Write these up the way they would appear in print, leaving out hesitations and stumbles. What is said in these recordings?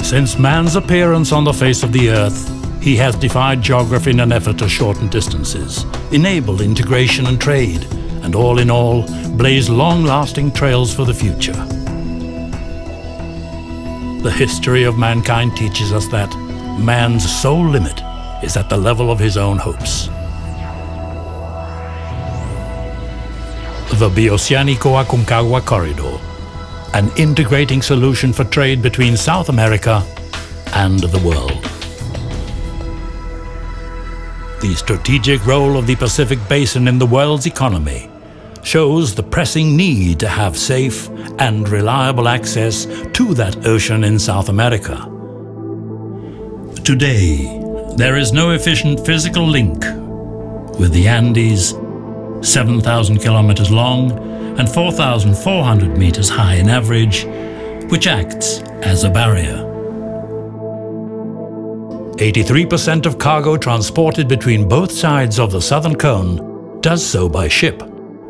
Since man's appearance on the face of the earth, he has defied geography in an effort to shorten distances, enabled integration and trade, and all in all, blaze long-lasting trails for the future. The history of mankind teaches us that man's sole limit is at the level of his own hopes. The Bioceanico Aconcagua corridor, an integrating solution for trade between South America and the world. The strategic role of the Pacific Basin in the world's economy shows the pressing need to have safe and reliable access to that ocean in South America. Today, there is no efficient physical link with the Andes, 7,000 kilometers long and 4,400 meters high in average, which acts as a barrier. 83% of cargo transported between both sides of the southern cone does so by ship,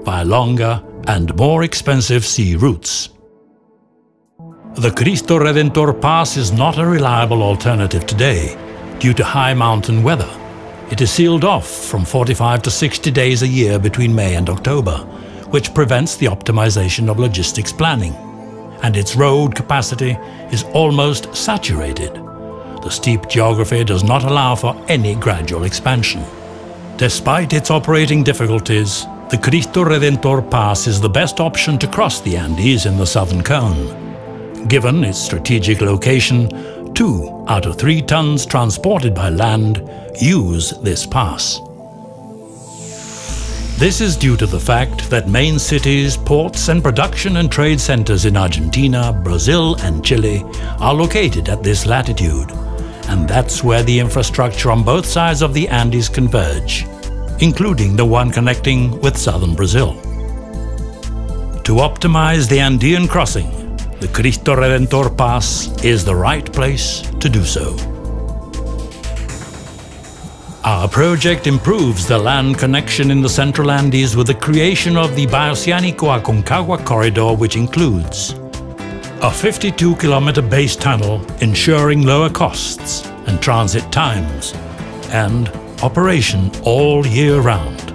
via longer and more expensive sea routes. The Cristo Redentor Pass is not a reliable alternative today due to high mountain weather. It is sealed off from 45 to 60 days a year between May and October, which prevents the optimization of logistics planning, and its road capacity is almost saturated. The steep geography does not allow for any gradual expansion. Despite its operating difficulties, the Cristo Redentor Pass is the best option to cross the Andes in the southern cone. Given its strategic location, 2 out of 3 tons transported by land use this pass. This is due to the fact that main cities, ports and production and trade centers in Argentina, Brazil and Chile are located at this latitude, and that's where the infrastructure on both sides of the Andes converge, including the one connecting with southern Brazil. To optimize the Andean crossing, the Cristo Redentor Pass is the right place to do so. Our project improves the land connection in the Central Andes with the creation of the Bioceanico Aconcagua corridor, which includes a 52-kilometer base tunnel ensuring lower costs and transit times, and operation all year round.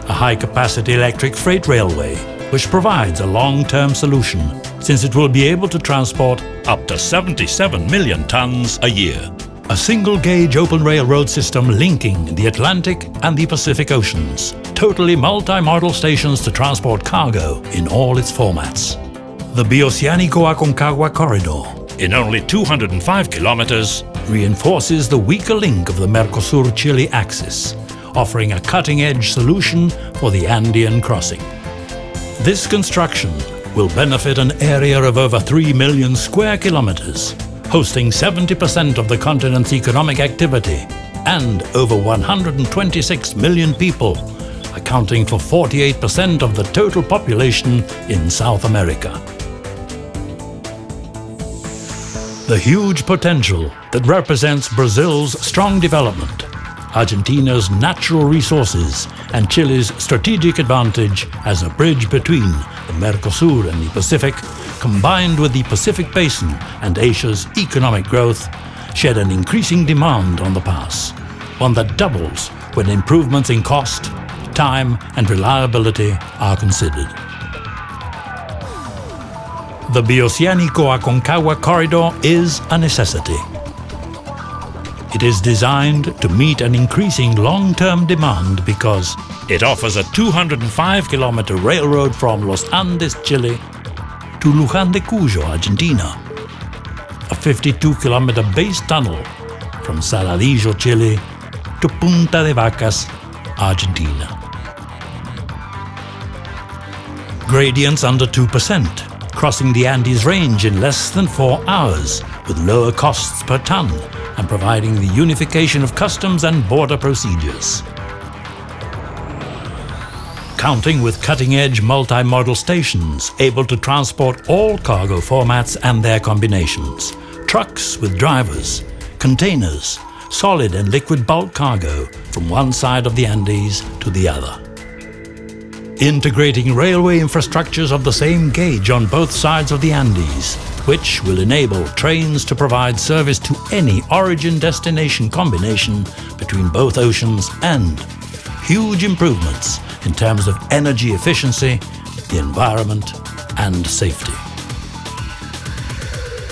A high-capacity electric freight railway, which provides a long-term solution since it will be able to transport up to 77 million tons a year. A single-gauge open railroad system linking the Atlantic and the Pacific Oceans. Totally multi-modal stations to transport cargo in all its formats. The Bioceanico Aconcagua corridor, in only 205 kilometers, reinforces the weaker link of the Mercosur-Chile axis, offering a cutting-edge solution for the Andean crossing. This construction will benefit an area of over 3 million square kilometers, hosting 70% of the continent's economic activity and over 126 million people, accounting for 48% of the total population in South America. The huge potential that represents Brazil's strong development, Argentina's natural resources, and Chile's strategic advantage as a bridge between the Mercosur and the Pacific, combined with the Pacific Basin and Asia's economic growth, shed an increasing demand on the pass, one that doubles when improvements in cost, time and reliability are considered. The Bioceanico Aconcagua corridor is a necessity. It is designed to meet an increasing long-term demand because it offers a 205-kilometer railroad from Los Andes, Chile, to Luján de Cuyo, Argentina, a 52-kilometer base tunnel from Saladillo, Chile, to Punta de Vacas, Argentina. Gradients under 2%, crossing the Andes range in less than 4 hours, with lower costs per ton, and providing the unification of customs and border procedures. Counting with cutting-edge multi-modal stations able to transport all cargo formats and their combinations, trucks with drivers, containers, solid and liquid bulk cargo from one side of the Andes to the other. integrating railway infrastructures of the same gauge on both sides of the Andes, which will enable trains to provide service to any origin-destination combination between both oceans, and huge improvements in terms of energy efficiency, the environment, and safety.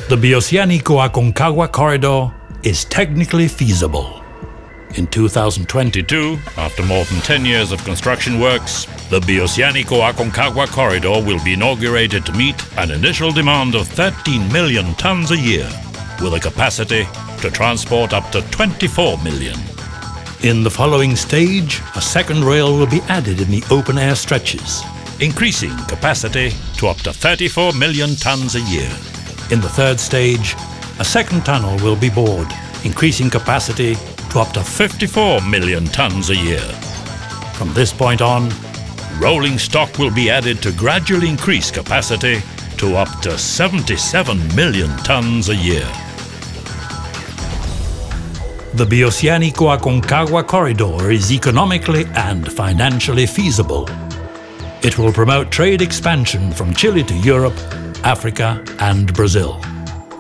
The Bioceanico Aconcagua corridor is technically feasible. In 2022, after more than 10 years of construction works, the Bioceanico Aconcagua corridor will be inaugurated to meet an initial demand of 13 million tons a year, with a capacity to transport up to 24 million. In the following stage, a second rail will be added in the open-air stretches, increasing capacity to up to 34 million tons a year. In the third stage, a second tunnel will be bored, increasing capacity to up to 54 million tons a year. From this point on, rolling stock will be added to gradually increase capacity to up to 77 million tons a year. The Bioceanico Aconcagua corridor is economically and financially feasible. It will promote trade expansion from Chile to Europe, Africa and Brazil,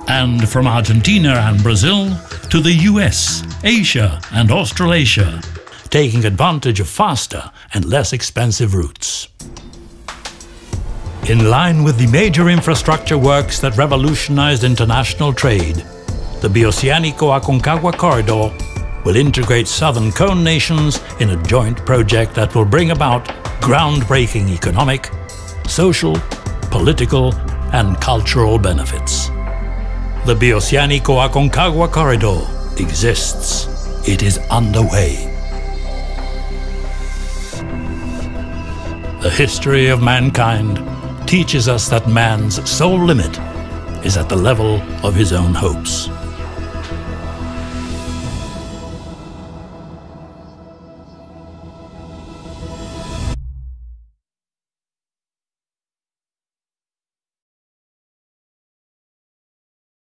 and from Argentina and Brazil to the US, Asia and Australasia, taking advantage of faster and less expensive routes. In line with the major infrastructure works that revolutionized international trade, the Bioceanico Aconcagua corridor will integrate southern cone nations in a joint project that will bring about groundbreaking economic, social, political and cultural benefits. The Bioceanico Aconcagua corridor exists. It is underway. The history of mankind teaches us that man's sole limit is at the level of his own hopes.